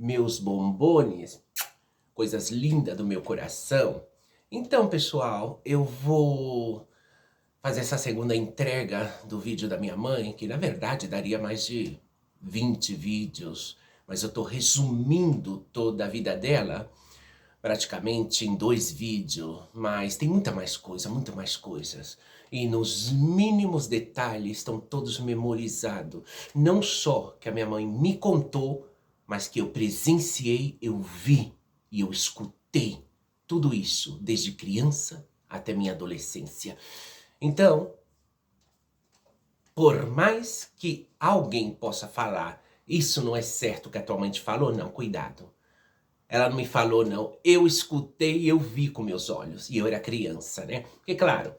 meus bombones, coisas lindas do meu coração. Então, pessoal, eu vou fazer essa segunda entrega do vídeo da minha mãe, que na verdade daria mais de 20 vídeos, mas eu tô resumindo toda a vida dela praticamente em 2 vídeos, mas tem muita mais coisa, muito mais coisas. E nos mínimos detalhes estão todos memorizados. Não só que a minha mãe me contou, mas que eu presenciei, eu vi e eu escutei tudo isso, desde criança até minha adolescência. Então, por mais que alguém possa falar, isso não é certo que a tua mãe te falou, não, cuidado. Ela não me falou, não. Eu escutei e eu vi com meus olhos. E eu era criança, né? Porque, claro,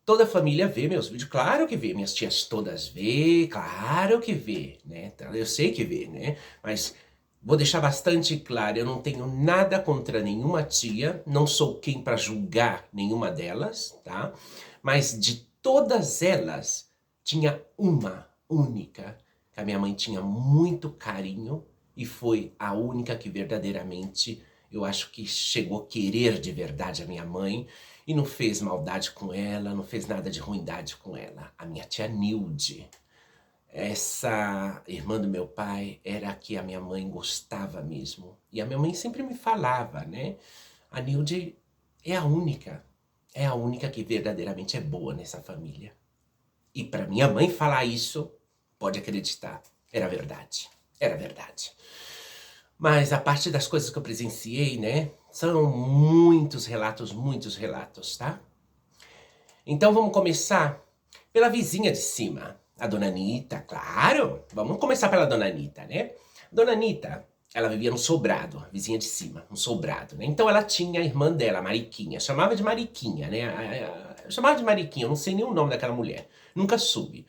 toda a família vê meus vídeos. Claro que vê. Minhas tias todas vê. Claro que vê, né? Eu sei que vê, né? Mas vou deixar bastante claro. Eu não tenho nada contra nenhuma tia. Não sou quem para julgar nenhuma delas, tá? Mas de todas elas, tinha uma única que a minha mãe tinha muito carinho. E foi a única que verdadeiramente, eu acho que chegou a querer de verdade a minha mãe. E não fez maldade com ela, não fez nada de ruindade com ela. A minha tia Nilde. Essa irmã do meu pai era a que a minha mãe gostava mesmo. E a minha mãe sempre me falava, né? A Nilde é a única. É a única que verdadeiramente é boa nessa família. E para minha mãe falar isso, pode acreditar, era verdade. Era verdade. Mas a parte das coisas que eu presenciei, né? São muitos relatos, tá? Então vamos começar pela vizinha de cima, a Dona Anita, claro. Vamos começar pela Dona Anita, né? Dona Anita, ela vivia no sobrado, vizinha de cima, no sobrado, né? Então ela tinha a irmã dela, a Mariquinha, chamava de Mariquinha, né? Eu chamava de Mariquinha, eu não sei nem o nome daquela mulher, nunca soube.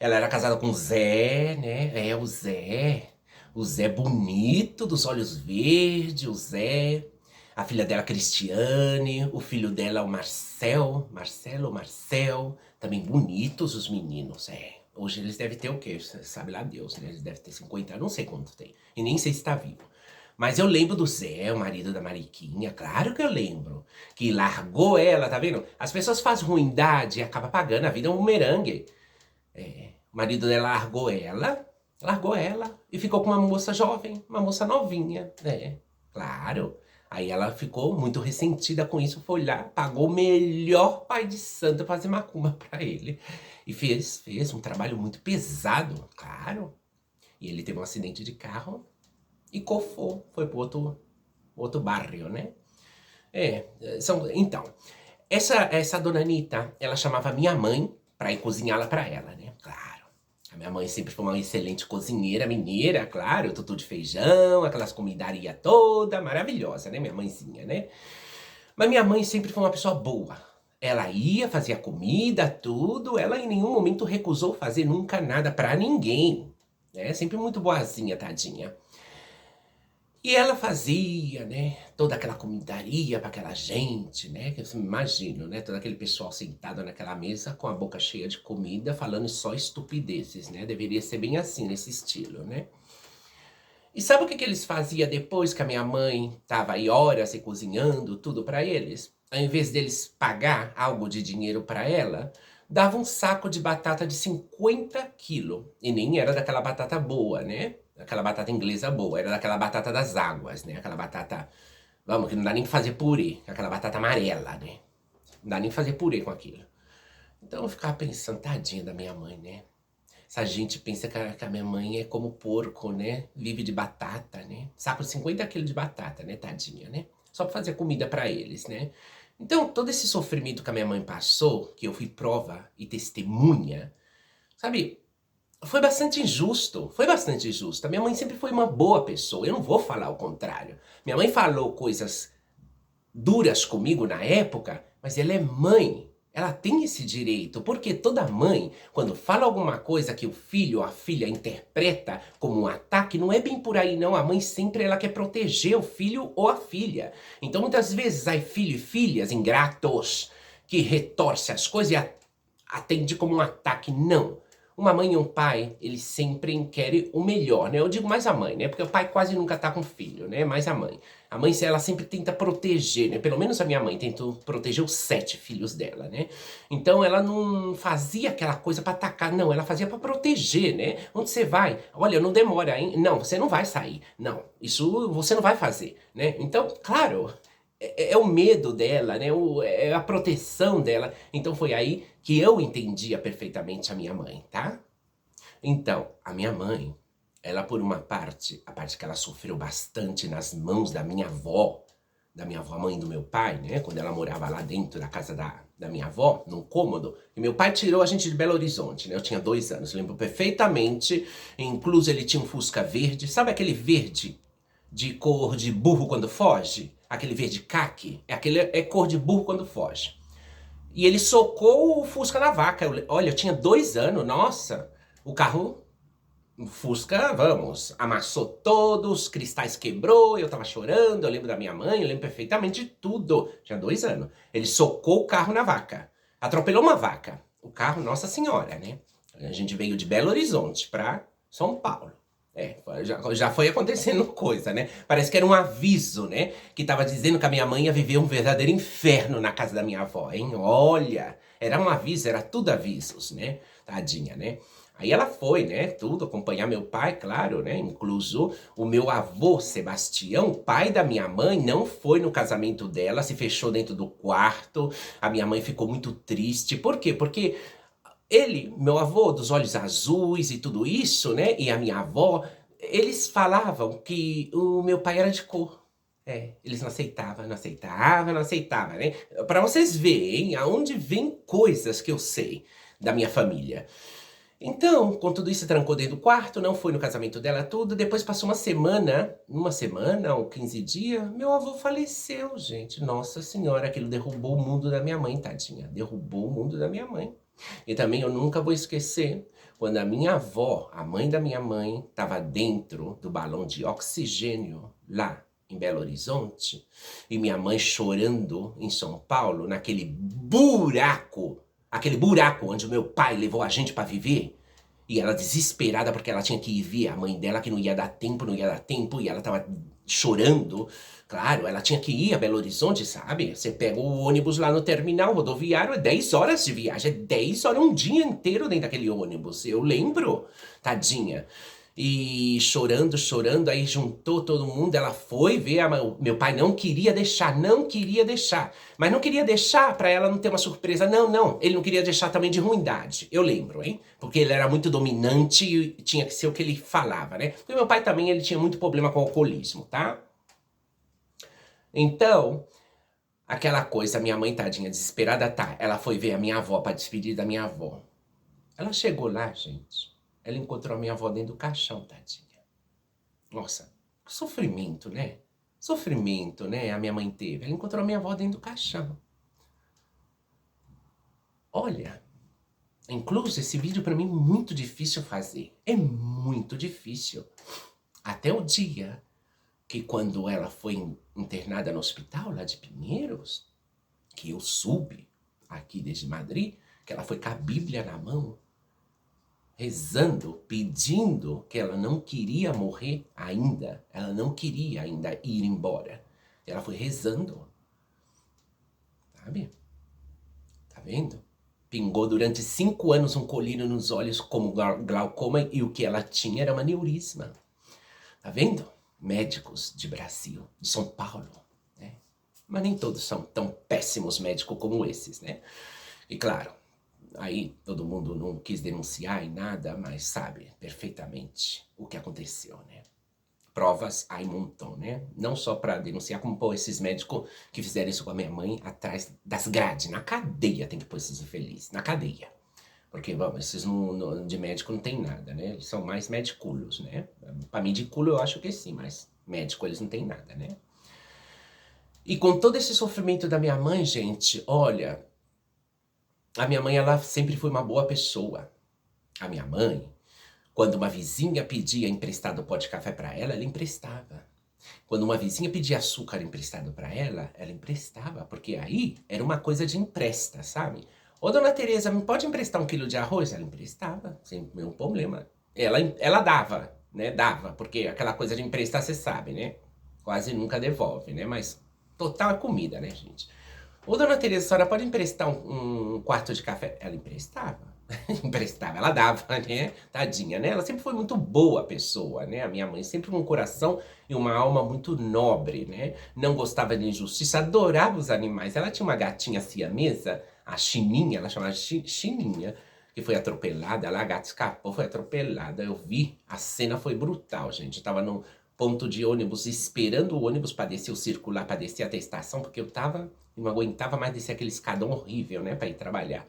Ela era casada com o Zé, né? É, o Zé. O Zé bonito, dos olhos verdes, o Zé. A filha dela, Cristiane. O filho dela, o Marcel. Marcel. Também bonitos os meninos, é. Hoje eles devem ter o quê? Sabe lá Deus, né? Eles devem ter 50 anos, não sei quanto tem. E nem sei se tá vivo. Mas eu lembro do Zé, o marido da Mariquinha. Claro que eu lembro. Que largou ela, tá vendo? As pessoas fazem ruindade e acabam pagando. A vida é um bumerangue. É, o marido dela largou ela e ficou com uma moça jovem, uma moça novinha, né? Claro. Aí ela ficou muito ressentida com isso, foi lá, pagou o melhor pai de santo pra fazer macumba pra ele. E fez um trabalho muito pesado, claro. E ele teve um acidente de carro e cofou, foi pro outro bairro, né? Então, essa dona Anita, ela chamava minha mãe pra ir cozinhá-la pra ela, né? Claro. A minha mãe sempre foi uma excelente cozinheira, mineira, claro, tutu de feijão, aquelas comidaria toda, maravilhosa, né? Minha mãezinha, né? Mas minha mãe sempre foi uma pessoa boa. Ela ia, fazia comida, tudo, ela em nenhum momento recusou fazer nunca nada pra ninguém, né? Sempre muito boazinha, tadinha. E ela fazia, né, toda aquela comidaria para aquela gente, né, que eu imagino, né, todo aquele pessoal sentado naquela mesa com a boca cheia de comida, falando só estupidezes, né, deveria ser bem assim, nesse estilo, né. E sabe o que eles faziam depois que a minha mãe tava aí horas e cozinhando tudo para eles? Ao invés deles pagar algo de dinheiro para ela, dava um saco de batata de 50 quilos. E nem era daquela batata boa, né? Aquela batata inglesa boa, era daquela batata das águas, né? Aquela batata, vamos, que não dá nem pra fazer purê, aquela batata amarela, né? Não dá nem pra fazer purê com aquilo. Então eu ficava pensando, tadinha da minha mãe, né? Essa gente pensa que a minha mãe é como porco, né? Vive de batata, né? Saco de 50 quilos de batata, né, tadinha, né? Só pra fazer comida pra eles, né? Então, todo esse sofrimento que a minha mãe passou, que eu fui prova e testemunha, sabe? Foi bastante injusto, foi bastante injusto. A minha mãe sempre foi uma boa pessoa, eu não vou falar o contrário. Minha mãe falou coisas duras comigo na época, mas ela é mãe. Ela tem esse direito, porque toda mãe, quando fala alguma coisa que o filho ou a filha interpreta como um ataque, não é bem por aí não. A mãe sempre ela quer proteger o filho ou a filha. Então muitas vezes há filho e filhas ingratos que retorcem as coisas e atende como um ataque. Não. Uma mãe e um pai, eles sempre querem o melhor, né? Eu digo mais a mãe, né? Porque o pai quase nunca tá com filho, né? Mais a mãe. A mãe, ela sempre tenta proteger, né? Pelo menos a minha mãe tentou proteger os 7 filhos dela, né? Então ela não fazia aquela coisa pra atacar, não. Ela fazia pra proteger, né? Onde você vai? Olha, não demora, hein? Não, você não vai sair. Não, isso você não vai fazer, né? Então, claro, é o medo dela, né? É a proteção dela. Então foi aí que eu entendia perfeitamente a minha mãe, tá? Então, a minha mãe, ela por uma parte, a parte que ela sofreu bastante nas mãos da minha avó, mãe do meu pai, né? Quando ela morava lá dentro da casa da minha avó, num cômodo. E meu pai tirou a gente de Belo Horizonte, né? Eu tinha 2 anos, lembro perfeitamente. Incluso ele tinha um Fusca verde. Sabe aquele verde de cor de burro quando foge? Aquele verde caqui? É cor de burro quando foge. E ele socou o Fusca na vaca. Olha, eu tinha 2 anos, nossa. O carro, o Fusca, vamos, amassou todos, os cristais quebrou, eu tava chorando, eu lembro da minha mãe, eu lembro perfeitamente de tudo. Tinha 2 anos. Ele socou o carro na vaca. Atropelou uma vaca. O carro, Nossa Senhora, né? A gente veio de Belo Horizonte pra São Paulo. Já foi acontecendo coisa, né? Parece que era um aviso, né? Que tava dizendo que a minha mãe ia viver um verdadeiro inferno na casa da minha avó, hein? Olha, era um aviso, era tudo avisos, né? Tadinha, né? Aí ela foi, né? Tudo, acompanhar meu pai, claro, né? Incluso o meu avô, Sebastião, pai da minha mãe, não foi no casamento dela, se fechou dentro do quarto. A minha mãe ficou muito triste. Por quê? Porque ele, meu avô, dos olhos azuis e tudo isso, né? E a minha avó, eles falavam que o meu pai era de cor. Eles não aceitavam, não aceitavam, não aceitavam, né? Pra vocês verem aonde vem coisas que eu sei da minha família. Então, com tudo isso, trancou dentro do quarto, não foi no casamento dela, tudo. Depois passou uma semana ou 15 dias, meu avô faleceu, gente. Nossa Senhora, aquilo derrubou o mundo da minha mãe, tadinha. Derrubou o mundo da minha mãe. E também eu nunca vou esquecer quando a minha avó, a mãe da minha mãe, estava dentro do balão de oxigênio lá em Belo Horizonte, e minha mãe chorando em São Paulo, aquele buraco onde o meu pai levou a gente para viver. E ela desesperada porque ela tinha que ir ver a mãe dela, que não ia dar tempo, e ela tava chorando. Claro, ela tinha que ir a Belo Horizonte, sabe? Você pega o ônibus lá no terminal rodoviário, é 10 horas de viagem, é 10 horas, um dia inteiro dentro daquele ônibus. Eu lembro, tadinha. E chorando, chorando, aí juntou todo mundo, ela foi ver, meu pai não queria deixar, mas não queria deixar pra ela não ter uma surpresa, não, ele não queria deixar também de ruindade, eu lembro, hein, porque ele era muito dominante e tinha que ser o que ele falava, né, porque meu pai também, ele tinha muito problema com o alcoolismo, tá? Então, aquela coisa, minha mãe tadinha, desesperada, tá, ela foi ver a minha avó pra despedir da minha avó, ela chegou lá, gente. Ela encontrou a minha avó dentro do caixão, tadinha. Nossa, que sofrimento, né? Sofrimento, né? A minha mãe teve. Ela encontrou a minha avó dentro do caixão. Olha, incluso esse vídeo pra mim é muito difícil fazer. É muito difícil. Até o dia que quando ela foi internada no hospital lá de Pinheiros, que eu soube aqui desde Madrid, que ela foi com a Bíblia na mão, rezando, pedindo que ela não queria morrer ainda. Ela não queria ainda ir embora. Ela foi rezando. Sabe? Tá vendo? Pingou durante 5 anos um colírio nos olhos como glaucoma e o que ela tinha era um aneurisma. Tá vendo? Médicos de Brasil, de São Paulo, né? Mas nem todos são tão péssimos médicos como esses, né? E claro, aí todo mundo não quis denunciar e nada, mas sabe perfeitamente o que aconteceu, né? Provas há um montão, né? Não só pra denunciar, como pôr esses médicos que fizeram isso com a minha mãe atrás das grades. Na cadeia tem que pôr esses infelizes, na cadeia. Porque, vamos, esses de médico não tem nada, né? Eles são mais mediculos, né? Pra mediculo eu acho que sim, mas médico eles não têm nada, né? E com todo esse sofrimento da minha mãe, gente, olha... A minha mãe, ela sempre foi uma boa pessoa. A minha mãe, quando uma vizinha pedia emprestado pó de café pra ela, ela emprestava. Quando uma vizinha pedia açúcar emprestado pra ela, ela emprestava, porque aí era uma coisa de empresta, sabe? Ô, dona Tereza, me pode emprestar 1 quilo de arroz? Ela emprestava, sem nenhum problema. Ela dava, né? Dava, porque aquela coisa de emprestar, você sabe, né? Quase nunca devolve, né? Mas total é comida, né, gente? Ô, dona Tereza, a senhora pode emprestar um quarto de café? Ela emprestava. Emprestava, ela dava, né? Tadinha, né? Ela sempre foi muito boa pessoa, né? A minha mãe sempre com um coração e uma alma muito nobre, né? Não gostava de injustiça, adorava os animais. Ela tinha uma gatinha siamesa, a Chininha, ela chamava Chininha, que foi atropelada. Lá a gata escapou, foi atropelada. Eu vi, a cena foi brutal, gente. Eu tava no ponto de ônibus, esperando o ônibus para descer o circular, para descer até a estação, porque eu tava, não aguentava mais descer aquele escadão horrível, né, para ir trabalhar.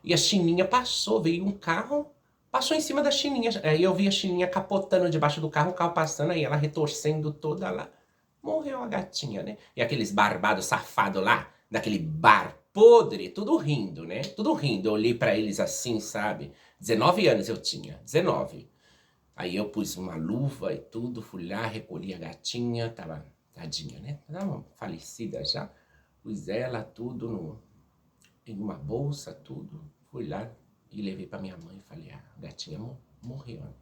E a Chininha passou, veio um carro, passou em cima da Chininha. Aí eu vi a Chininha capotando debaixo do carro, o carro passando, aí ela retorcendo toda lá. Morreu a gatinha, né? E aqueles barbados safados lá, daquele bar podre, tudo rindo, né? Tudo rindo. Eu olhei pra eles assim, sabe? 19 anos eu tinha, 19. Aí eu pus uma luva e tudo, fui lá, recolhi a gatinha, tava tadinha, né? Tava falecida já. Pus ela tudo em uma bolsa, tudo. Fui lá e levei pra minha mãe. Falei, a gatinha morreu, né?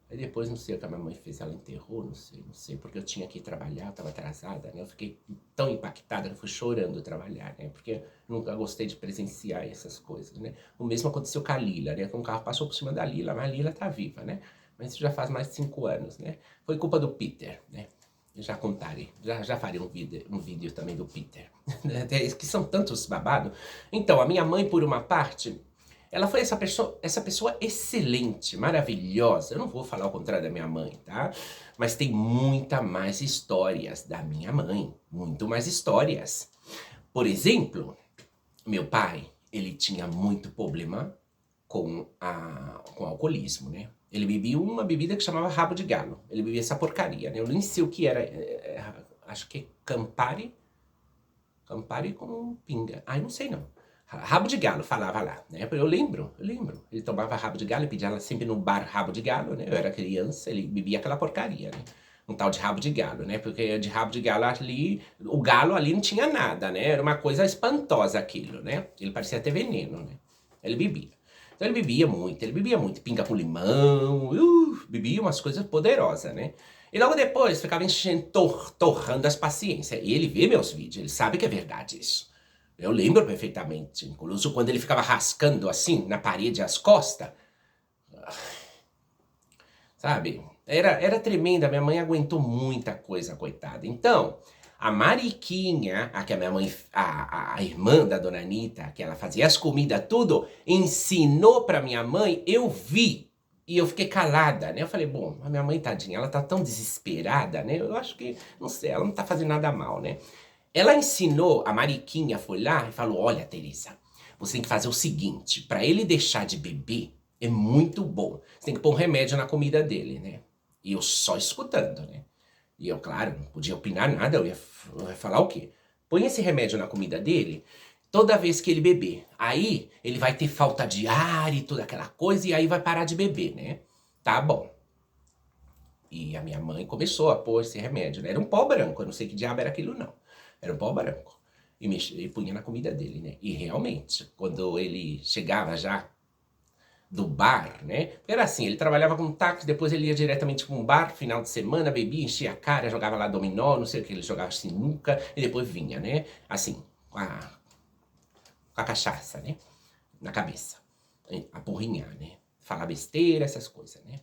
Aí depois, não sei o que a minha mãe fez, ela enterrou, não sei, porque eu tinha que ir trabalhar, eu tava atrasada, né? Eu fiquei tão impactada que eu fui chorando trabalhar, né? Porque eu nunca gostei de presenciar essas coisas, né? O mesmo aconteceu com a Lila, né? Que um carro passou por cima da Lila, mas a Lila tá viva, né? Mas isso já faz mais de 5 anos, né? Foi culpa do Peter, né? Eu já contarei, já farei um vídeo também do Peter. Que são tantos babados. Então, a minha mãe, por uma parte, ela foi essa pessoa excelente, maravilhosa. Eu não vou falar o contrário da minha mãe, tá? Mas tem muita mais histórias da minha mãe. Muito mais histórias. Por exemplo, meu pai, ele tinha muito problema com alcoolismo, né? Ele bebia uma bebida que chamava rabo de galo. Ele bebia essa porcaria, né? Eu nem sei o que era. Acho que é Campari. Campari com pinga. Ai, não sei não. Rabo de galo, falava lá, né? Eu lembro. Ele tomava rabo de galo e pedia ela sempre no bar rabo de galo, né? Eu era criança, ele bebia aquela porcaria, né? Um tal de rabo de galo, né? Porque de rabo de galo ali, o galo ali não tinha nada, né? Era uma coisa espantosa aquilo, né? Ele parecia ter veneno, né? Ele bebia. Então ele bebia muito, pinga com limão, bebia umas coisas poderosas, né? E logo depois ficava enchendo, torrando as paciências. E ele vê meus vídeos, ele sabe que é verdade isso. Eu lembro perfeitamente, incluso quando ele ficava rascando assim na parede as costas. Sabe? Era tremenda, minha mãe aguentou muita coisa, coitada. Então, a Mariquinha, a que a minha mãe, a irmã da dona Anitta, que ela fazia as comidas, tudo, ensinou pra minha mãe, eu vi. E eu fiquei calada, né? Eu falei, bom, a minha mãe, tadinha, ela tá tão desesperada, né? Eu acho que, não sei, ela não tá fazendo nada mal, né? Ela ensinou, a Mariquinha foi lá e falou, olha, Teresa, você tem que fazer o seguinte, pra ele deixar de beber, é muito bom. Você tem que pôr um remédio na comida dele, né? E eu só escutando, né? E eu, claro, não podia opinar nada, eu ia falar o quê? Põe esse remédio na comida dele toda vez que ele beber. Aí ele vai ter falta de ar e toda aquela coisa, e aí vai parar de beber, né? Tá bom. E a minha mãe começou a pôr esse remédio, né? Era um pó branco, eu não sei que diabo era aquilo não. Era um pó branco. E punha na comida dele, né? E realmente, quando ele chegava já do bar, né? Porque era assim, ele trabalhava com táxi, depois ele ia diretamente para um bar, final de semana, bebia, enchia a cara, jogava lá dominó, não sei o que, ele jogava sinuca, e depois vinha, né? Assim, com a cachaça, né? Na cabeça. A porrinhar, né? Falar besteira, essas coisas, né?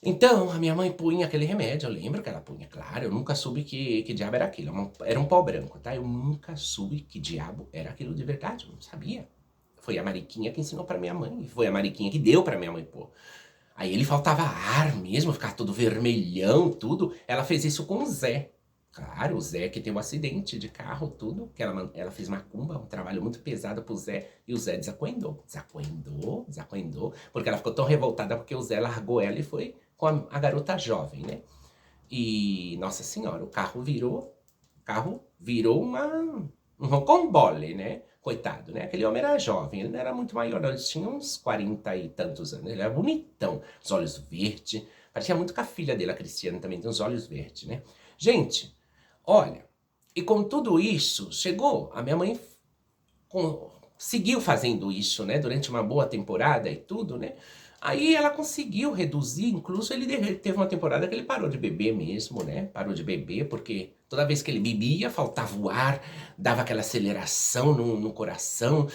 Então, a minha mãe punha aquele remédio, eu lembro que ela punha, claro, eu nunca soube que diabo era aquilo, era um pó branco, tá? Eu nunca soube que diabo era aquilo de verdade, eu não sabia. Foi a Mariquinha que ensinou pra minha mãe, foi a Mariquinha que deu pra minha mãe pôr. Aí ele faltava ar mesmo, ficava todo vermelhão, tudo. Ela fez isso com o Zé. Claro, o Zé que tem um acidente de carro, tudo. Que ela fez macumba, um trabalho muito pesado pro Zé. E o Zé desacuendou. Desacuendou. Porque ela ficou tão revoltada porque o Zé largou ela e foi com a garota jovem, né? E, nossa senhora, o carro virou um rocambole, né? Coitado, né? Aquele homem era jovem, ele não era muito maior, não. Ele tinha uns 40 e tantos anos. Ele era bonitão, os olhos verdes. Parecia muito com a filha dele, a Cristiane, também tem os olhos verdes, né? Gente, olha, e com tudo isso, chegou a minha mãe seguiu fazendo isso, né, durante uma boa temporada e tudo, né. Aí ela conseguiu reduzir, incluso ele teve uma temporada que ele parou de beber mesmo, né, parou de beber, porque toda vez que ele bebia faltava o ar, dava aquela aceleração no coração,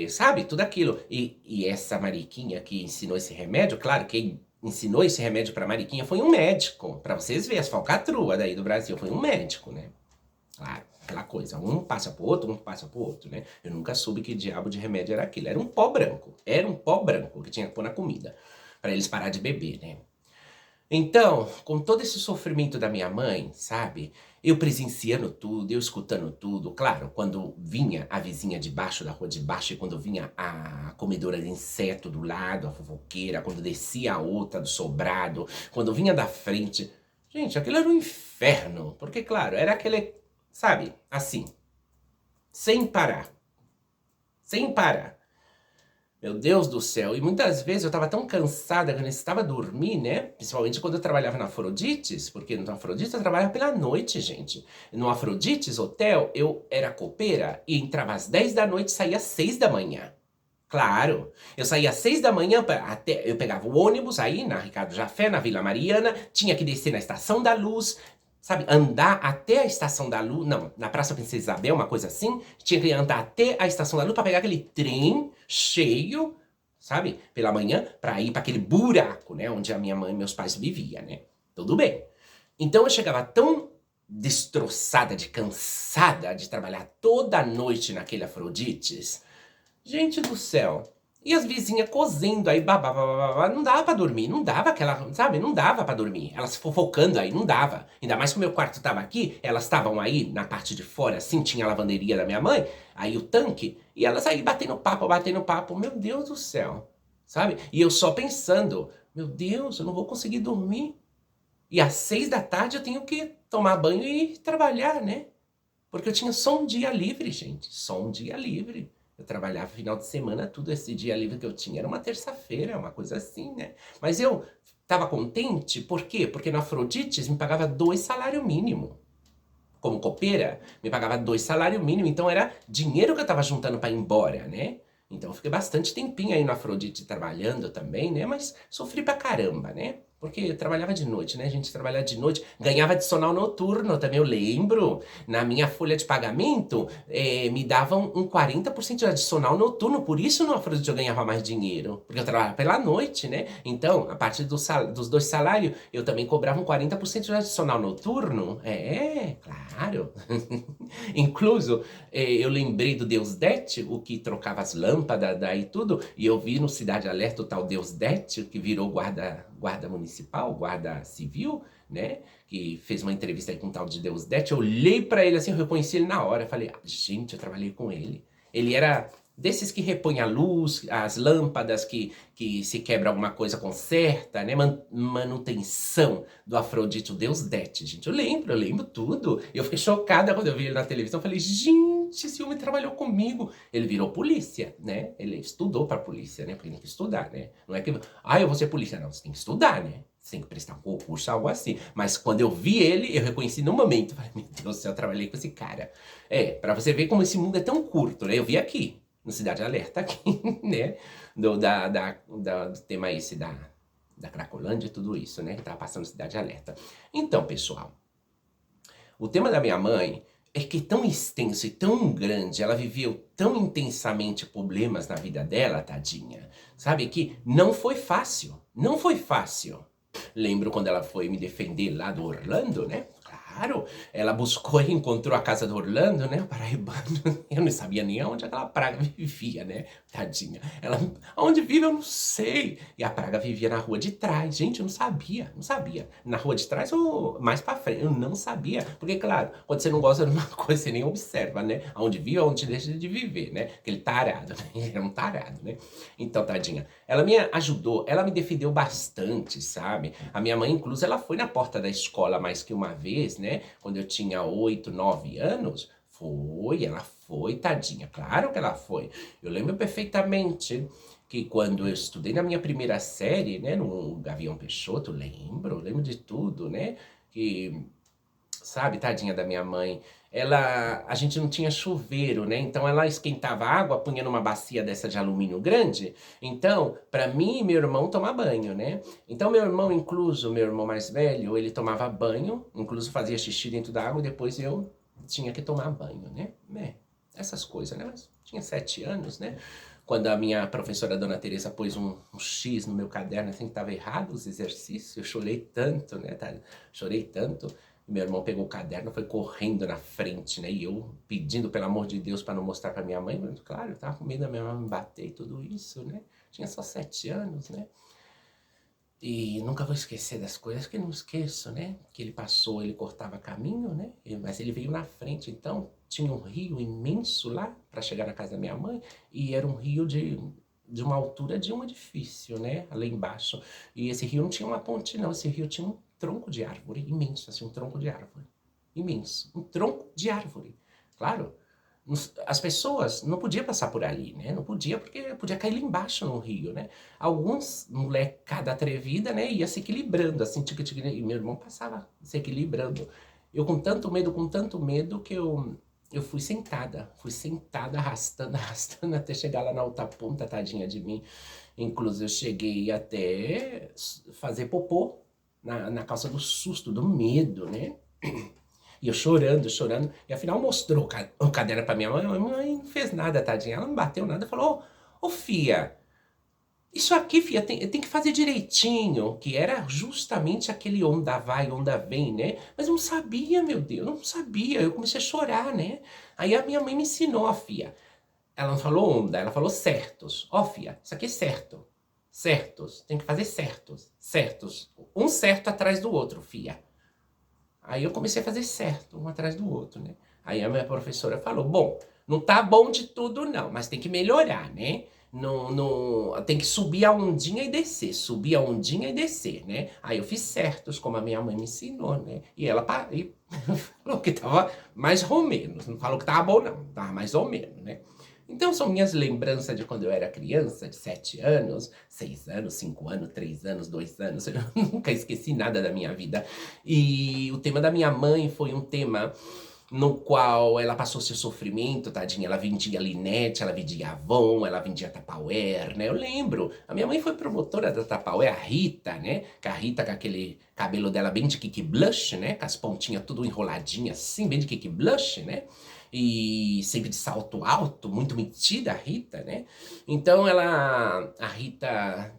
sabe, tudo aquilo. E essa mariquinha que ensinou esse remédio, claro, quem ensinou esse remédio pra mariquinha foi um médico, pra vocês verem as falcatrua daí do Brasil, foi um médico, né. Claro, aquela coisa, um passa pro outro, um passa pro outro, né. Eu nunca soube que diabo de remédio era aquilo, era um pó branco que tinha que pôr na comida, pra eles parar de beber, né. Então, com todo esse sofrimento da minha mãe, sabe, eu presenciando tudo, eu escutando tudo, claro, quando vinha a vizinha de baixo, da rua de baixo, e quando vinha a comedora de inseto do lado, a fofoqueira, quando descia a outra do sobrado, quando vinha da frente, gente, aquilo era um inferno, porque claro, era aquele, sabe, assim, sem parar, sem parar. Meu Deus do céu, e muitas vezes eu estava tão cansada que eu necessitava dormir, né, principalmente quando eu trabalhava na Afrodites, porque no Afrodites eu trabalhava pela noite, gente. No Afrodites Hotel eu era copeira e entrava às 10 da noite e saía às 6 da manhã. Claro, eu saía às 6 da manhã, até, eu pegava o ônibus aí na Ricardo Jafé, na Vila Mariana, tinha que descer na Estação da Luz, sabe, andar até a Estação da Luz, não, na Praça Princesa Isabel, uma coisa assim, tinha que andar até a Estação da Luz para pegar aquele trem cheio, sabe, pela manhã, para ir para aquele buraco, né, onde a minha mãe e meus pais viviam, né. Tudo bem. Então eu chegava tão destroçada, cansada de trabalhar toda noite naquele Afrodites. Gente do céu. E as vizinhas cozendo aí, babá, babá, babá, não dava pra dormir, não dava aquela, sabe, não dava pra dormir. Elas fofocando aí, não dava. Ainda mais que o meu quarto tava aqui, elas estavam aí na parte de fora, assim, tinha a lavanderia da minha mãe, aí o tanque, e elas aí batendo papo, meu Deus do céu, sabe? E eu só pensando, meu Deus, eu não vou conseguir dormir. E às 6 da tarde eu tenho que tomar banho e trabalhar, né? Porque eu tinha só um dia livre, gente, só um dia livre. Eu trabalhava final de semana, tudo esse dia livre que eu tinha era uma terça-feira, uma coisa assim, né. Mas eu estava contente, por quê? Porque no Afrodites me pagava 2 salário mínimo. Como copeira, me pagava 2 salário mínimo, então era dinheiro que eu estava juntando para ir embora, né. Então eu fiquei bastante tempinho aí no Afrodite trabalhando também, né, mas sofri pra caramba, né. Porque eu trabalhava de noite, né, a gente trabalhava de noite, ganhava adicional noturno também, eu lembro. Na minha folha de pagamento, me davam um 40% de adicional noturno, por isso no Afrodite eu ganhava mais dinheiro, porque eu trabalhava pela noite, né. Então, a partir dos 2 salários, eu também cobrava um 40% de adicional noturno. É, claro. Incluso, eu lembrei do Deus Det, o que trocava as lâmpadas daí tudo, e eu vi no Cidade Alerta o tal Deus Det, que virou guarda municipal, guarda civil, né, que fez uma entrevista aí com o tal de Deus Det. Eu olhei pra ele assim, eu reconheci ele na hora, falei: "Ah, gente, eu trabalhei com ele". Ele era desses que repõe a luz, as lâmpadas, que se quebra alguma coisa conserta, né, manutenção do Afrodite, o Deus Det, gente. Eu lembro tudo. Eu fiquei chocada quando eu vi ele na televisão, eu falei: "Gente, esse homem trabalhou comigo". Ele virou polícia, né, ele estudou pra polícia, né, porque tem que estudar, né. Não é que: "Ah, eu vou ser polícia", não, você tem que estudar, né. Você tem que prestar um concurso, algo assim. Mas quando eu vi ele, eu reconheci no momento, falei: "Meu Deus do céu, eu trabalhei com esse cara". É, pra você ver como esse mundo é tão curto, né, eu vi aqui, no Cidade Alerta aqui, né, do tema esse da Cracolândia e tudo isso, né, que estava passando Cidade Alerta. Então, pessoal, o tema da minha mãe é que é tão extenso e tão grande, ela viveu tão intensamente problemas na vida dela, tadinha, sabe, que não foi fácil, não foi fácil. Lembro quando ela foi me defender lá do Orlando, né, claro, ela buscou e encontrou a casa do Orlando, né, o paraibano, eu não sabia nem aonde aquela praga vivia, né, tadinha. Ela: "Aonde vive eu não sei". E a praga vivia na rua de trás. Gente, eu não sabia, não sabia. Na rua de trás ou mais pra frente, eu não sabia. Porque claro, quando você não gosta de uma coisa, você nem observa, né, aonde vive, aonde deixa de viver, né, aquele tarado, né, é um tarado, né. Então, tadinha, ela me ajudou, ela me defendeu bastante, sabe. A minha mãe, incluso, ela foi na porta da escola mais que uma vez, né, quando eu tinha 8, 9 anos. Foi, ela foi, tadinha, claro que ela foi. Eu lembro perfeitamente que quando eu estudei na minha primeira série, né, no Gavião Peixoto, lembro de tudo, né, que sabe, tadinha da minha mãe. A gente não tinha chuveiro, né, então ela esquentava a água, punha numa bacia dessa de alumínio grande, então, pra mim e meu irmão tomar banho, né. Então meu irmão incluso, meu irmão mais velho, ele tomava banho, incluso fazia xixi dentro da água e depois eu tinha que tomar banho, né. Essas coisas, né, mas tinha 7 anos, né. Quando a minha professora Dona Teresa pôs um X no meu caderno, assim, que estava errado os exercícios, eu chorei tanto, né, chorei tanto. Meu irmão pegou o caderno, foi correndo na frente, né, e eu pedindo pelo amor de Deus para não mostrar para minha mãe, mas claro, eu tava com medo da minha mãe me bater e tudo isso, né. Tinha só 7 anos, né. E nunca vou esquecer das coisas que eu não esqueço, né, que ele passou, ele cortava caminho, né, mas ele veio na frente, então tinha um rio imenso lá para chegar na casa da minha mãe, e era um rio de uma altura de um edifício, né, ali embaixo. E esse rio não tinha uma ponte não, esse rio tinha um tronco de árvore imenso, assim, um tronco de árvore, imenso, um tronco de árvore. Claro, as pessoas não podiam passar por ali, né, não podia porque podia cair lá embaixo no rio, né. Alguns molecada atrevida, né, ia se equilibrando assim, tique-tique, e meu irmão passava se equilibrando. Eu com tanto medo que eu fui sentada arrastando, arrastando até chegar lá na outra ponta, tadinha de mim. Inclusive eu cheguei até fazer popô na calça do susto, do medo, né. E eu chorando, chorando, e afinal mostrou o caderno pra minha mãe, a mãe não fez nada, tadinha, ela não bateu nada, falou: "Ô fia, isso aqui fia tem que fazer direitinho", que era justamente aquele onda vai, onda vem, né. Mas eu não sabia, meu Deus, eu não sabia, eu comecei a chorar, né. Aí a minha mãe me ensinou: "Ó fia", ela não falou onda, ela falou certos. "Ó fia, isso aqui é certo, certos, tem que fazer certos, certos, um certo atrás do outro fia". Aí eu comecei a fazer certo, um atrás do outro, né. Aí a minha professora falou: "Bom, não tá bom de tudo não, mas tem que melhorar, né. Não tem que subir a ondinha e descer, subir a ondinha e descer, né". Aí eu fiz certos, como a minha mãe me ensinou, né. E ela falou que estava mais ou menos, não falou que estava bom não, estava mais ou menos, né. Então são minhas lembranças de quando eu era criança, de 7 anos, 6 anos, 5 anos, 3 anos, 2 anos, eu nunca esqueci nada da minha vida. E o tema da minha mãe foi um tema no qual ela passou seu sofrimento, tadinha, ela vendia Linete, ela vendia Avon, ela vendia Tupperware, né, eu lembro. A minha mãe foi promotora da Tupperware, a Rita, né, que a Rita com aquele cabelo dela bem de Kiki Blush, né, com as pontinhas tudo enroladinha assim, bem de Kiki Blush, né, e sempre de salto alto, muito metida a Rita, né. Então a Rita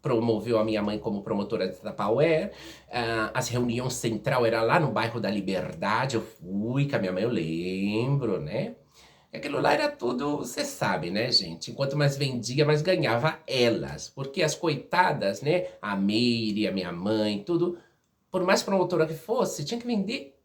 promoveu a minha mãe como promotora da Tupperware, as reuniões central era lá no bairro da Liberdade, eu fui com a minha mãe, eu lembro, né. E aquilo lá era tudo, você sabe, né, gente, quanto mais vendia, mais ganhava elas, porque as coitadas, né, a Meire, a minha mãe, tudo, por mais promotora que fosse, tinha que vender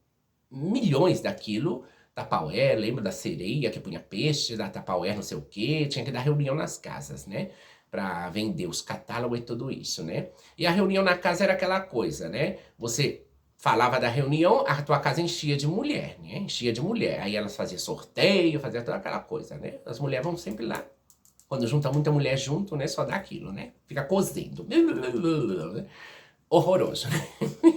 milhões daquilo. Tupperware, lembro da sereia que punha peixe, da Tupperware não sei o quê, tinha que dar reunião nas casas, né, pra vender os catálogos e tudo isso, né. E a reunião na casa era aquela coisa, né, você falava da reunião, a tua casa enchia de mulher, né, enchia de mulher, aí elas faziam sorteio, fazia toda aquela coisa, né. As mulheres vão sempre lá, quando junta muita mulher junto, né, só dá aquilo, né, fica cozendo. Horroroso.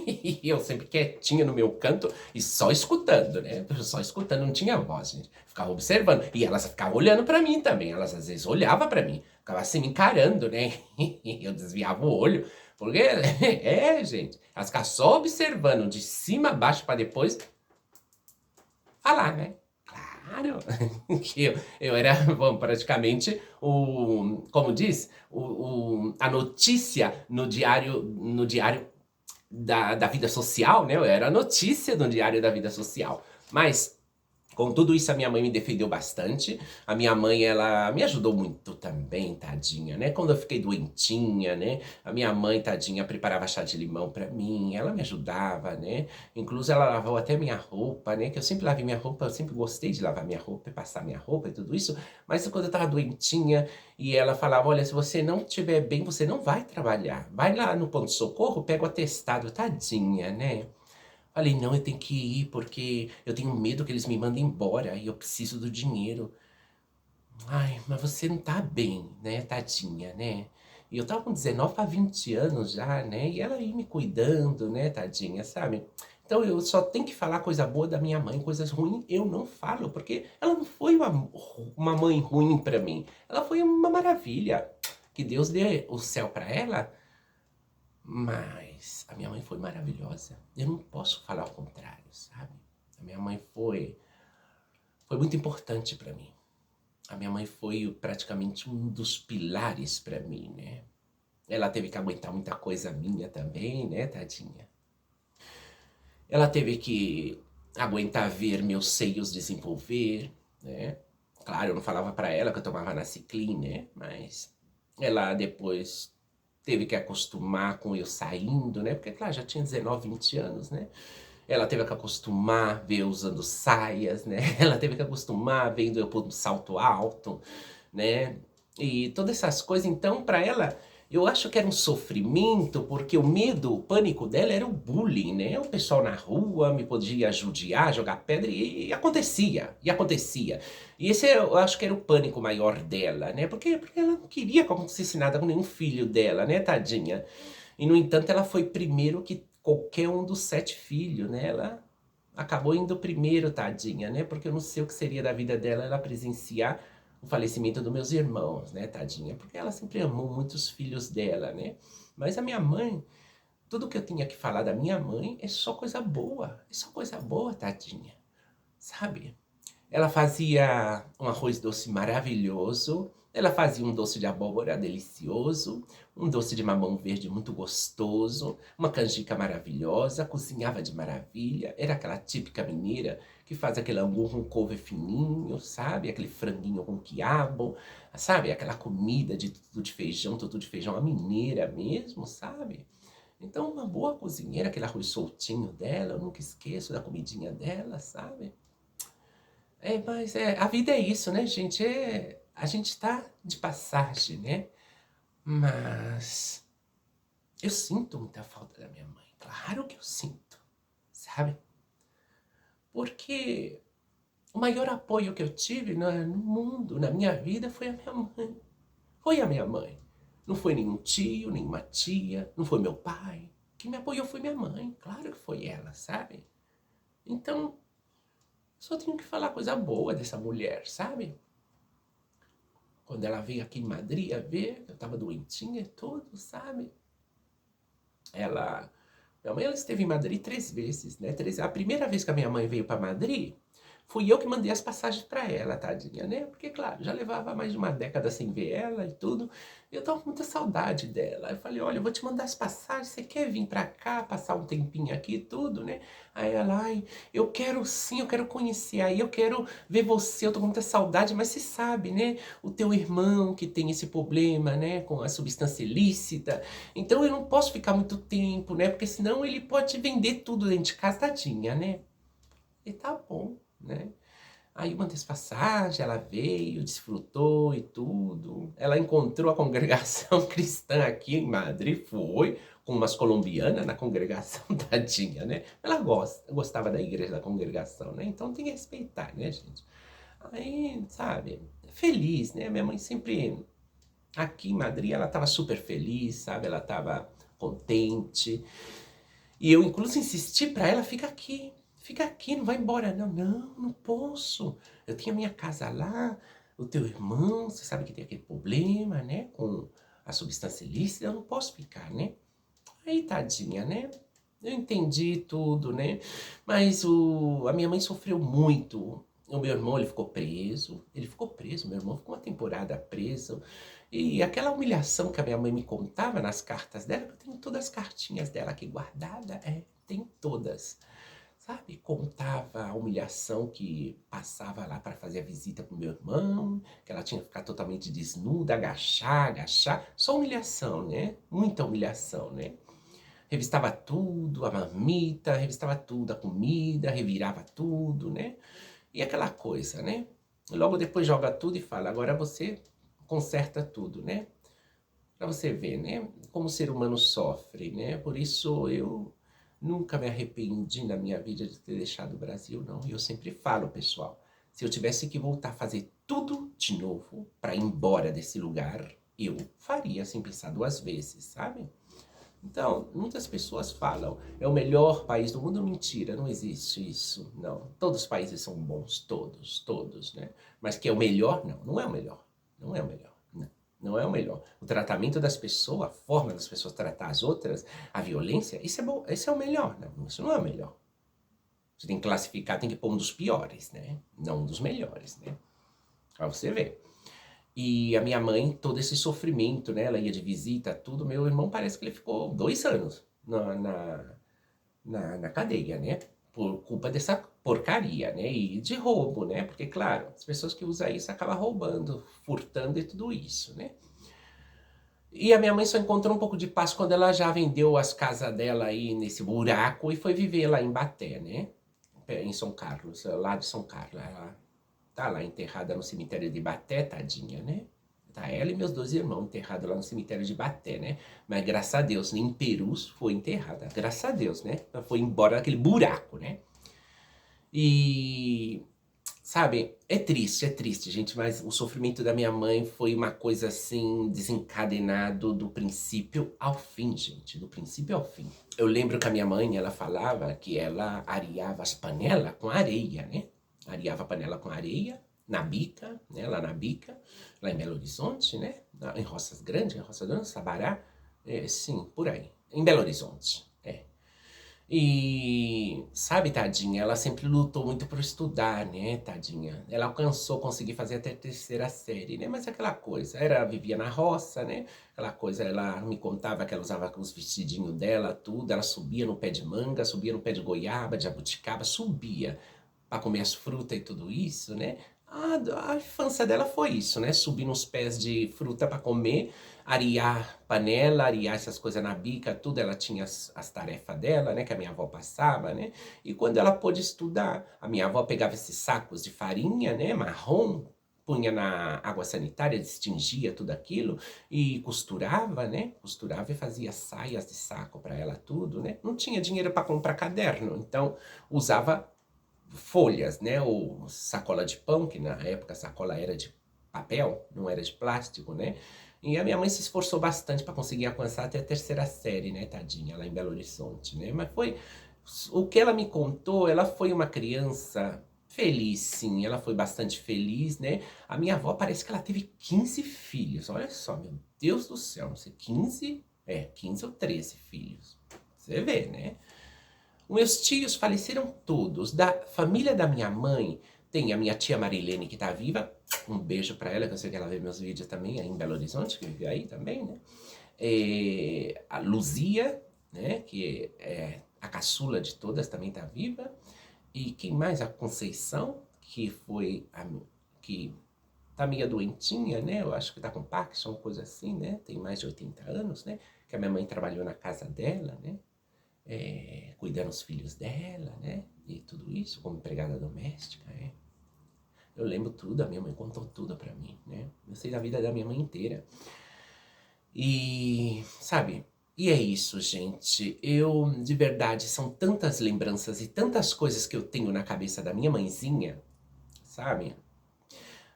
E eu sempre quietinha no meu canto e só escutando, né, só escutando, não tinha voz, gente. Ficava observando. E elas ficavam olhando pra mim também, elas às vezes olhava pra mim, ficava assim me encarando, né, e eu desviava o olho, porque é, gente, elas ficavam só observando de cima a baixo pra depois falar, né. Claro, que eu era, bom, praticamente como diz, a notícia no diário da vida social, né, eu era a notícia do diário da vida social. Mas, com tudo isso, a minha mãe me defendeu bastante. A minha mãe, ela me ajudou muito também, tadinha, né. Quando eu fiquei doentinha, né, a minha mãe, tadinha, preparava chá de limão pra mim, ela me ajudava, né. Incluso ela lavou até minha roupa, né, que eu sempre lavei minha roupa, eu sempre gostei de lavar minha roupa e passar minha roupa e tudo isso, mas quando eu estava doentinha e ela falava: "Olha, se você não estiver bem, você não vai trabalhar. Vai lá no ponto-socorro, pega o atestado", tadinha, né. Falei: "Não, eu tenho que ir, porque eu tenho medo que eles me mandem embora e eu preciso do dinheiro". "Ai, mas você não tá bem, né, tadinha, né". E eu estava com 19 para 20 anos já, né, e ela aí me cuidando, né, tadinha, sabe. Então eu só tenho que falar coisa boa da minha mãe, coisas ruins eu não falo, porque ela não foi uma mãe ruim pra mim, ela foi uma maravilha. Que Deus dê o céu pra ela, mas a minha mãe foi maravilhosa. Eu não posso falar o contrário, sabe? A minha mãe foi muito importante pra mim. A minha mãe foi praticamente um dos pilares pra mim, né? Ela teve que aguentar muita coisa minha também, né, tadinha? Ela teve que aguentar ver meus seios desenvolver, né? Claro, eu não falava pra ela que eu tomava Naciclin, né? Mas ela depois teve que acostumar com eu saindo, né? Porque, claro, já tinha 19, 20 anos, né? Ela teve que acostumar ver eu usando saias, né? Ela teve que acostumar vendo eu pondo salto alto, né? E todas essas coisas, então, pra ela, eu acho que era um sofrimento, porque o medo, o pânico dela era o bullying, né? O pessoal na rua me podia judiar, jogar pedra, e acontecia, e acontecia. E esse eu acho que era o pânico maior dela, né? Porque ela não queria que acontecesse nada com nenhum filho dela, né, tadinha? E, no entanto, ela foi primeiro que qualquer um dos 7 filhos, né? Ela acabou indo primeiro, tadinha, né? Porque eu não sei o que seria da vida dela ela presenciar o falecimento dos meus irmãos, né, tadinha? Porque ela sempre amou muito os filhos dela, né? Mas a minha mãe, tudo que eu tinha que falar da minha mãe é só coisa boa. É só coisa boa, tadinha. Sabe? Ela fazia um arroz doce maravilhoso, ela fazia um doce de abóbora delicioso, um doce de mamão verde muito gostoso, uma canjica maravilhosa, cozinhava de maravilha, era aquela típica mineira que faz aquele angu com couve fininho, sabe? Aquele franguinho com quiabo, sabe? Aquela comida de tutu de feijão, a mineira mesmo, sabe? Então, uma boa cozinheira, aquele arroz soltinho dela, eu nunca esqueço da comidinha dela, sabe? Mas a vida é isso, né, gente? A gente tá de passagem, né? Mas eu sinto muita falta da minha mãe. Claro que eu sinto, sabe? Porque o maior apoio que eu tive no mundo, na minha vida, foi a minha mãe. Foi a minha mãe. Não foi nenhum tio, nenhuma tia, não foi meu pai. Quem me apoiou foi minha mãe. Claro que foi ela, sabe? Então, só tenho que falar coisa boa dessa mulher, sabe? Quando ela veio aqui em Madrid a ver, eu tava doentinha e tudo, sabe? Ela... Minha mãe, ela esteve em Madrid 3 vezes, né? A primeira vez que a minha mãe veio pra Madrid, fui eu que mandei as passagens pra ela, tadinha, né? Porque, claro, já levava mais de uma década sem ver ela e tudo. E eu tava com muita saudade dela. Aí eu falei, olha, eu vou te mandar as passagens, você quer vir pra cá, passar um tempinho aqui e tudo, né? Aí ela, ai, eu quero sim, eu quero conhecer, aí eu quero ver você, eu tô com muita saudade, mas você sabe, né? O teu irmão que tem esse problema, né? Com a substância ilícita. Então eu não posso ficar muito tempo, né? Porque senão ele pode vender tudo dentro de casa, tadinha, né? E tá bom, né? Aí uma das passagens, ela veio, desfrutou e tudo. Ela encontrou a congregação cristã aqui em Madrid, foi com umas colombianas na congregação, tadinha, né? Ela gostava da igreja, da congregação, né? Então tem que respeitar, né, gente? Aí, sabe, feliz, né? Minha mãe sempre, aqui em Madrid, ela tava super feliz, sabe? Ela tava contente. E eu, incluso, insisti pra ela, fica aqui, não vai embora. Não, não, não posso. Eu tinha minha casa lá, o teu irmão, você sabe que tem aquele problema, né, com a substância ilícita, eu não posso ficar, né? Aí, tadinha, né? Eu entendi tudo, né? Mas a minha mãe sofreu muito. O meu irmão, ele ficou preso, meu irmão ficou uma temporada preso. E aquela humilhação que a minha mãe me contava nas cartas dela, eu tenho todas as cartinhas dela aqui guardadas, tem todas. Sabe, contava a humilhação que passava lá para fazer a visita pro meu irmão, que ela tinha que ficar totalmente desnuda, agachar, só humilhação, né? Muita humilhação, né? Revistava tudo, a marmita, revistava tudo, a comida, revirava tudo, né? E aquela coisa, né? Logo depois joga tudo e fala, agora você conserta tudo, né? Pra você ver, né? Como o ser humano sofre, né? Por isso eu nunca me arrependi na minha vida de ter deixado o Brasil, não. E eu sempre falo, pessoal, se eu tivesse que voltar a fazer tudo de novo para ir embora desse lugar, eu faria sem pensar 2 vezes, sabe? Então, muitas pessoas falam, é o melhor país do mundo. Mentira, não existe isso, não. Todos os países são bons, todos, né? Mas que é o melhor? Não, não é o melhor. Não é o melhor, não. Não é o melhor. O tratamento das pessoas, a forma das pessoas tratar as outras, a violência, isso é bom, esse é o melhor. Não, isso não é o melhor. Você tem que classificar, tem que pôr um dos piores, né? Não um dos melhores, né? Pra você ver. E a minha mãe, todo esse sofrimento, né? Ela ia de visita, tudo. Meu irmão parece que ele ficou 2 anos na cadeia, né? Por culpa dessa porcaria, né? E de roubo, né? Porque, claro, as pessoas que usam isso acabam roubando, furtando e tudo isso, né? E a minha mãe só encontrou um pouco de paz quando ela já vendeu as casas dela aí nesse buraco e foi viver lá em Baté, né? Em São Carlos, lá de São Carlos. Ela tá lá enterrada no cemitério de Baté, tadinha, né? Tá ela e meus 2 irmãos enterrados lá no cemitério de Baté, né? Mas graças a Deus, nem em Perus foi enterrada. Graças a Deus, né? Ela foi embora daquele buraco, né? E, sabe, é triste, gente, mas o sofrimento da minha mãe foi uma coisa assim, desencadenado do princípio ao fim, gente, do princípio ao fim. Eu lembro que a minha mãe, ela falava que ela areava as panelas com areia, né? Areava a panela com areia, na bica, né? Lá na bica, lá em Belo Horizonte, né? Em Roças Grandes, em Roça Grande, Sabará, sim, por aí, em Belo Horizonte, é. E, sabe, tadinha, ela sempre lutou muito por estudar, né, tadinha? Ela alcançou conseguir fazer até a 3ª série, né? Mas aquela coisa, vivia na roça, né? Aquela coisa, ela me contava que ela usava os vestidinhos dela, tudo. Ela subia no pé de manga, subia no pé de goiaba, de jabuticaba, subia para comer as frutas e tudo isso, né? A infância dela foi isso, né? Subir nos pés de fruta para comer, arear panela, arear essas coisas na bica, tudo. Ela tinha as tarefas dela, né? Que a minha avó passava, né? E quando ela pôde estudar, a minha avó pegava esses sacos de farinha, né? Marrom, punha na água sanitária, distingia tudo aquilo e costurava, né? Costurava e fazia saias de saco para ela, tudo, né? Não tinha dinheiro para comprar caderno, então usava folhas, né, ou sacola de pão, que na época a sacola era de papel, não era de plástico, né? E a minha mãe se esforçou bastante para conseguir alcançar até a 3ª série, né, tadinha, lá em Belo Horizonte, né? Mas foi o que ela me contou, ela foi uma criança feliz, sim, ela foi bastante feliz, né? A minha avó parece que ela teve 15 filhos. Olha só, meu Deus do céu, não sei, 15, 15 ou 13 filhos. Você vê, né? Meus tios faleceram todos. Da família da minha mãe, tem a minha tia Marilene, que tá viva. Um beijo pra ela, que eu sei que ela vê meus vídeos também, aí em Belo Horizonte, que vive aí também, né? A Luzia, né? Que é a caçula de todas, também tá viva. E quem mais? A Conceição, que foi que tá meio doentinha, né? Eu acho que tá com Parkinson, coisa assim, né? Tem mais de 80 anos, né? Que a minha mãe trabalhou na casa dela, né? Cuidando dos filhos dela, né? E tudo isso, como empregada doméstica, Eu lembro tudo, a minha mãe contou tudo pra mim, né? Eu sei da vida da minha mãe inteira. E, sabe? E é isso, gente. Eu, de verdade, são tantas lembranças e tantas coisas que eu tenho na cabeça da minha mãezinha, sabe?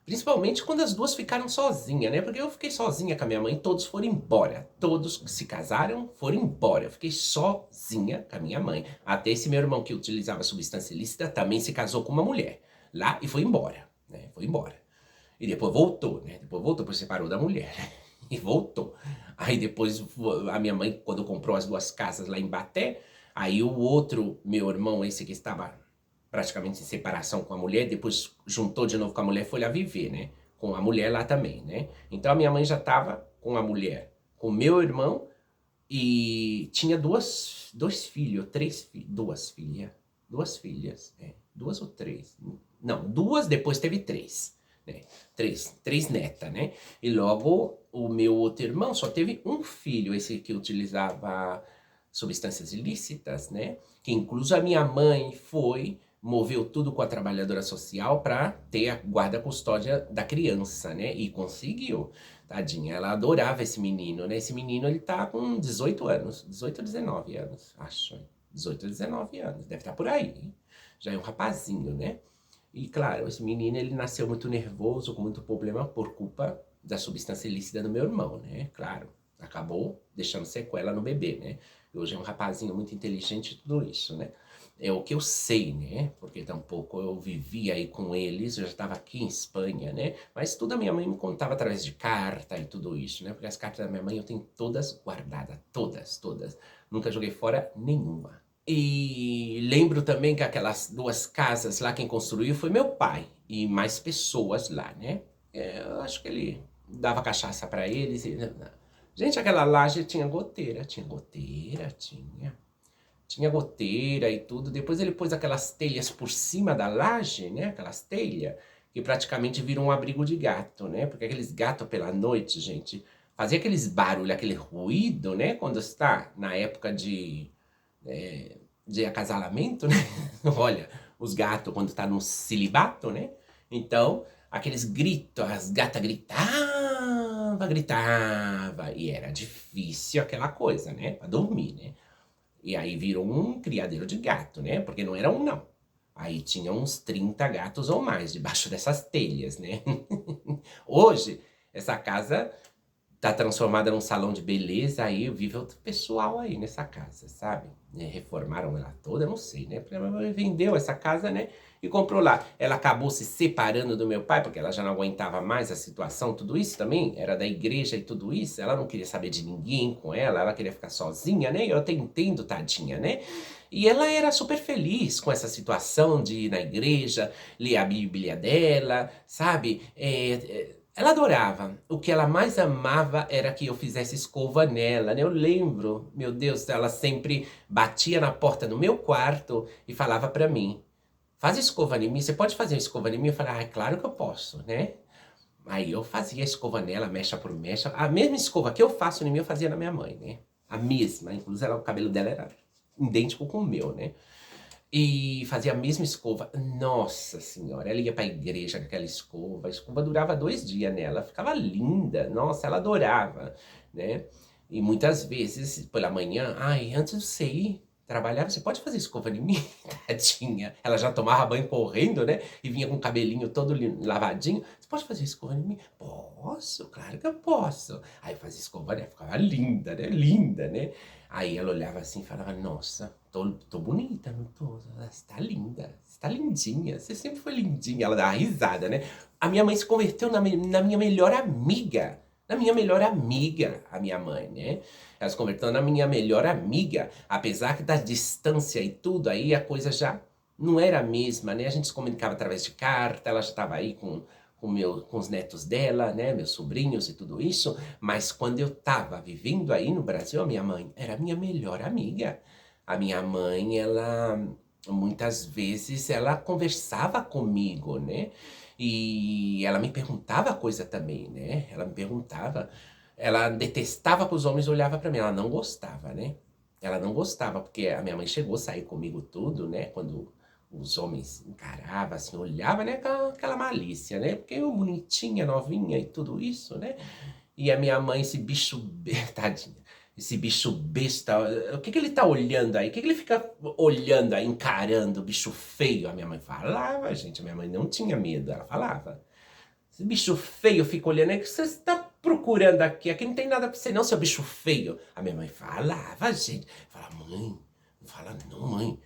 Principalmente quando as duas ficaram sozinhas, né? Porque eu fiquei sozinha com a minha mãe, todos foram embora. Todos que se casaram foram embora. Eu fiquei sozinha com a minha mãe. Até esse meu irmão que utilizava substância ilícita também se casou com uma mulher lá e foi embora, né? Foi embora. E depois voltou, né? Depois voltou, depois separou da mulher. E voltou. Aí depois a minha mãe, quando comprou as 2 casas lá em Baté, aí o outro meu irmão, esse que estava praticamente em separação com a mulher, depois juntou de novo com a mulher, foi lá viver, né? Com a mulher lá também, né? Então a minha mãe já estava com a mulher, com o meu irmão, e tinha dois filhos, 2 filhas, 2 ou 3, não, 2, depois teve 3, né? 3 netas, né? E logo o meu outro irmão só teve um filho, esse que utilizava substâncias ilícitas, né? Que incluso a minha mãe moveu tudo com a trabalhadora social para ter a guarda-custódia da criança, né? E conseguiu. Tadinha, ela adorava esse menino, né? Esse menino, ele tá com 18 anos, 18 ou 19 anos, acho. 18 ou 19 anos, deve estar por aí, hein? Já é um rapazinho, né? E claro, esse menino, ele nasceu muito nervoso, com muito problema por culpa da substância ilícita do meu irmão, né? Claro. Acabou deixando sequela no bebê, né? Hoje é um rapazinho muito inteligente e tudo isso, né? É o que eu sei, né? Porque tampouco eu vivia aí com eles, eu já estava aqui em Espanha, né? Mas tudo a minha mãe me contava através de carta e tudo isso, né? Porque as cartas da minha mãe eu tenho todas guardadas, todas, todas. Nunca joguei fora nenhuma. E lembro também que aquelas 2 casas lá, quem construiu foi meu pai e mais pessoas lá, né? Eu acho que ele dava cachaça pra eles e... Gente, aquela laje tinha goteira, tinha goteira e tudo. Depois ele pôs aquelas telhas por cima da laje, né? Aquelas telhas que praticamente viram um abrigo de gato, né? Porque aqueles gatos pela noite, gente, fazia aqueles barulhos, aquele ruído, né? Quando está na época de acasalamento, né? Olha, os gatos quando tá no celibato, né? Então, aqueles gritos, as gatas gritava, e era difícil aquela coisa, né? Pra dormir, né? E aí virou um criadeiro de gato, né? Porque não era um, não. Aí tinha uns 30 gatos ou mais debaixo dessas telhas, né? Hoje, essa casa tá transformada num salão de beleza, aí vive outro pessoal aí nessa casa, sabe? Reformaram ela toda, não sei, né? Porque a minha mãe vendeu essa casa, né? E comprou lá. Ela acabou se separando do meu pai, porque ela já não aguentava mais a situação, tudo isso também, era da igreja e tudo isso. Ela não queria saber de ninguém com ela queria ficar sozinha, né? Eu até entendo, tadinha, né? E ela era super feliz com essa situação de ir na igreja, ler a Bíblia dela, sabe? Ela adorava. O que ela mais amava era que eu fizesse escova nela, né? Eu lembro, meu Deus, ela sempre batia na porta do meu quarto e falava pra mim, faz escova em mim, você pode fazer escova em mim? Eu falava, claro que eu posso, né? Aí eu fazia escova nela, mecha por mecha. A mesma escova que eu faço em mim, eu fazia na minha mãe, né? A mesma. Inclusive, o cabelo dela era idêntico com o meu, né? E fazia a mesma escova. Nossa senhora, ela ia pra igreja com aquela escova. A escova durava 2 dias nela, ficava linda. Nossa, ela adorava, né? E muitas vezes, pela manhã, ai, antes de você ir trabalhar, você pode fazer escova em mim? Tadinha. Ela já tomava banho correndo, né? E vinha com o cabelinho todo lavadinho. Você pode fazer escova em mim? Posso, claro que eu posso. Aí eu fazia escova, né? Ficava linda, né? Linda, né? Aí ela olhava assim e falava, nossa, tô bonita, não tô? Você tá linda, você tá lindinha, você sempre foi lindinha. Ela dava risada, né? A minha mãe se converteu na minha melhor amiga. Na minha melhor amiga, a minha mãe, né? Ela se converteu na minha melhor amiga. Apesar que da distância e tudo, aí a coisa já não era a mesma, né? A gente se comunicava através de carta, ela já estava aí com os netos dela, né? Meus sobrinhos e tudo isso. Mas quando eu tava vivendo aí no Brasil, a minha mãe era a minha melhor amiga. A minha mãe, ela muitas vezes ela conversava comigo, né? E ela me perguntava coisa também, né? Ela me perguntava. Ela detestava que os homens olhavam pra mim, ela não gostava, né? Ela não gostava, porque a minha mãe chegou a sair comigo tudo, né? Quando os homens encaravam, assim, olhavam, né? Com aquela malícia, né? Porque eu bonitinha, novinha e tudo isso, né? E a minha mãe, esse bicho, tadinha, esse bicho besta, o que que ele tá olhando aí? O que que ele fica olhando aí, encarando, bicho feio? A minha mãe falava, gente, a minha mãe não tinha medo, ela falava. Esse bicho feio fica olhando aí, o que você está procurando aqui? Aqui não tem nada pra você não, seu bicho feio. A minha mãe falava, gente, falava, mãe, não fala não, mãe.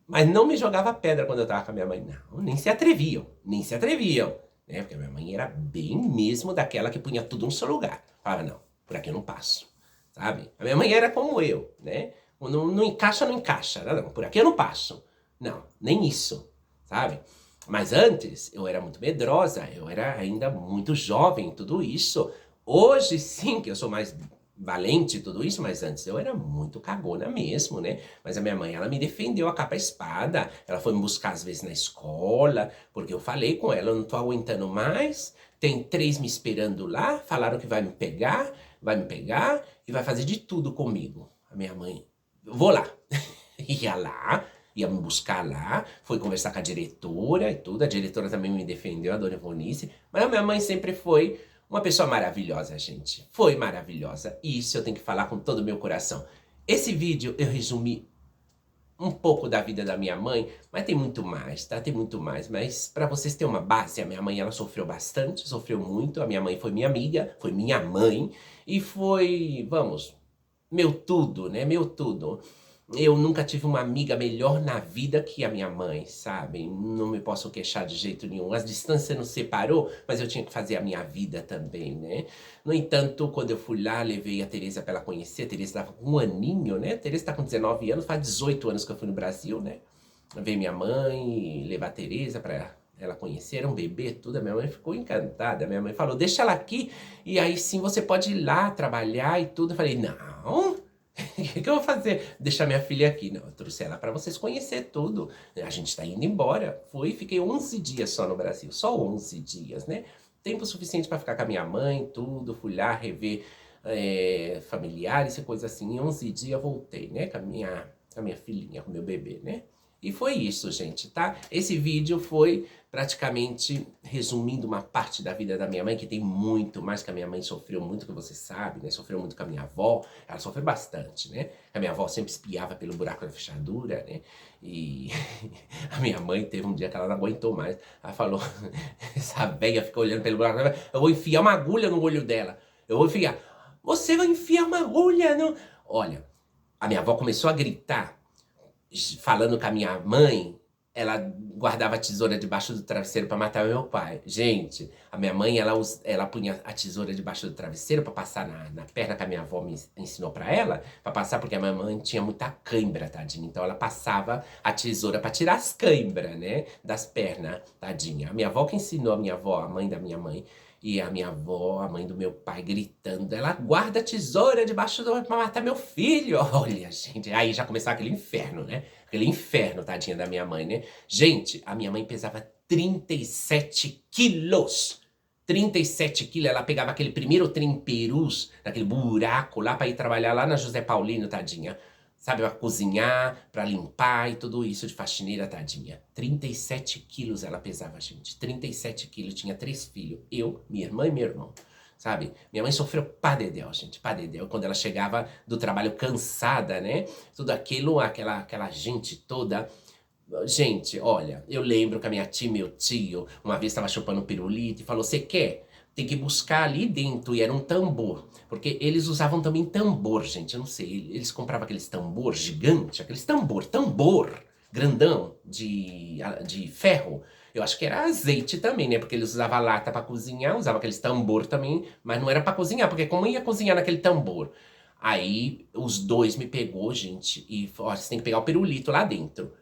Mas não me jogava pedra quando eu tava com a minha mãe, não, nem se atreviam, né? Porque a minha mãe era bem mesmo daquela que punha tudo no seu lugar. Falava, não, por aqui eu não passo, sabe? A minha mãe era como eu, né? Não encaixa, não encaixa, não, por aqui eu não passo. Não, nem isso, sabe? Mas antes eu era muito medrosa, eu era ainda muito jovem, tudo isso. Hoje sim que eu sou mais valente e tudo isso, mas antes eu era muito cagona mesmo, né? Mas a minha mãe, ela me defendeu a capa e espada. Ela foi me buscar às vezes na escola, porque eu falei com ela, eu não tô aguentando mais. Tem 3 me esperando lá, falaram que vai me pegar e vai fazer de tudo comigo. A minha mãe, eu vou lá. Ia lá, ia me buscar lá, foi conversar com a diretora e tudo. A diretora também me defendeu, a dona Ivonice. Mas a minha mãe sempre foi uma pessoa maravilhosa, gente. Foi maravilhosa. Isso eu tenho que falar com todo o meu coração. Esse vídeo eu resumi um pouco da vida da minha mãe, mas tem muito mais, tá? Tem muito mais. Mas para vocês terem uma base, a minha mãe, ela sofreu bastante, sofreu muito. A minha mãe foi minha amiga, foi minha mãe e foi, vamos, meu tudo, né? Meu tudo. Eu nunca tive uma amiga melhor na vida que a minha mãe, sabe? Não me posso queixar de jeito nenhum. As distâncias nos separou, mas eu tinha que fazer a minha vida também, né? No entanto, quando eu fui lá, levei a Tereza para ela conhecer. A Tereza estava com um aninho, né? A Tereza está com 19 anos, faz 18 anos que eu fui no Brasil, né? Veio minha mãe levar a Tereza para ela conhecer, era um bebê, tudo. A minha mãe ficou encantada. A minha mãe falou, deixa ela aqui e aí sim você pode ir lá trabalhar e tudo. Eu falei, não... O que eu vou fazer? Deixar minha filha aqui. Não, eu trouxe ela para vocês conhecer tudo. A gente tá indo embora. Fui e fiquei 11 dias só no Brasil. Só 11 dias, né? Tempo suficiente para ficar com a minha mãe, tudo. Fui lá rever familiares e coisa assim. Em 11 dias voltei, né? Com a minha filhinha, com o meu bebê, né? E foi isso, gente, tá? Esse vídeo foi praticamente resumindo uma parte da vida da minha mãe, que tem muito mais, que a minha mãe sofreu muito, que você sabe, né? Sofreu muito com a minha avó, ela sofreu bastante, né? A minha avó sempre espiava pelo buraco da fechadura, né? E a minha mãe teve um dia que ela não aguentou mais. Ela falou, essa velha fica olhando pelo buraco, eu vou enfiar uma agulha no olho dela. Eu vou enfiar. Você vai enfiar uma agulha no... Olha, a minha avó começou a gritar, falando com a minha mãe, ela guardava a tesoura debaixo do travesseiro para matar meu pai. Gente, a minha mãe, ela punha a tesoura debaixo do travesseiro para passar na perna que a minha avó me ensinou para ela, para passar porque a minha mãe tinha muita cãibra, tadinha. Então ela passava a tesoura para tirar as cãibras, né, das pernas, tadinha. A minha avó que ensinou a minha avó, a mãe da minha mãe, e a minha avó, a mãe do meu pai, gritando, ela guarda a tesoura debaixo do... pra matar meu filho. Olha, gente, aí já começou aquele inferno, né? Aquele inferno, tadinha da minha mãe, né? Gente, a minha mãe pesava 37 quilos. 37 quilos, ela pegava aquele primeiro trem em Perus, naquele buraco lá pra ir trabalhar lá na José Paulino, tadinha. Sabe, pra cozinhar, pra limpar e tudo isso de faxineira, tadinha. 37 quilos ela pesava, gente. 37 quilos, tinha 3 filhos. Eu, minha irmã e meu irmão. Sabe? Minha mãe sofreu pá dedéu, gente, pá dedéu. Quando ela chegava do trabalho cansada, né? Tudo aquilo, aquela gente toda. Gente, olha, eu lembro que a minha tia e meu tio, uma vez estava chupando pirulito e falou, você quer? Tem que buscar ali dentro, e era um tambor. Porque eles usavam também tambor, gente, eu não sei. Eles compravam aqueles tambor gigante, aqueles tambor, grandão, de ferro. Eu acho que era azeite também, né? Porque eles usavam lata pra cozinhar, usavam aqueles tambor também, mas não era pra cozinhar, porque como ia cozinhar naquele tambor? Aí os dois me pegou, gente, e ó, você tem que pegar o pirulito lá dentro.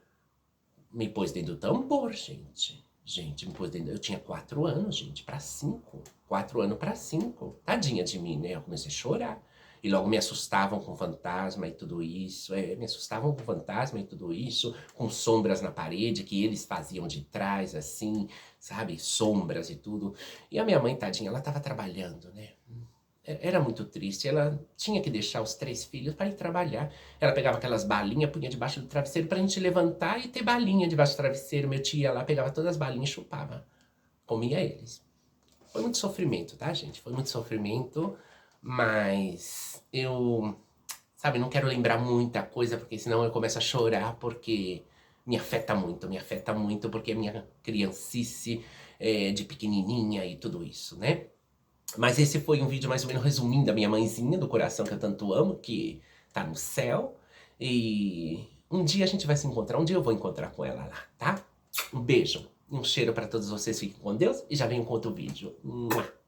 Me pôs dentro do tambor, gente. Gente, me pôs dentro... Eu tinha 4 anos, gente, pra 5. 4 anos pra 5. Tadinha de mim, né? Eu comecei a chorar. E logo me assustavam com fantasma e tudo isso. Me assustavam com fantasma e tudo isso. Com sombras na parede que eles faziam de trás, assim, sabe? Sombras e tudo. E a minha mãe, tadinha, ela tava trabalhando, né? Era muito triste, ela tinha que deixar os 3 filhos para ir trabalhar. Ela pegava aquelas balinhas, punha debaixo do travesseiro pra gente levantar e ter balinha debaixo do travesseiro. Meu tio ia lá, pegava todas as balinhas e chupava. Comia eles. Foi muito sofrimento, tá, gente? Foi muito sofrimento, mas eu, sabe, não quero lembrar muita coisa, porque senão eu começo a chorar, porque me afeta muito, porque é minha criancice de pequenininha e tudo isso, né? Mas esse foi um vídeo mais ou menos resumindo a minha mãezinha do coração que eu tanto amo, que tá no céu. E um dia a gente vai se encontrar, um dia eu vou encontrar com ela lá, tá? Um beijo, um cheiro pra todos vocês, fiquem com Deus e já venho com outro vídeo. Mua!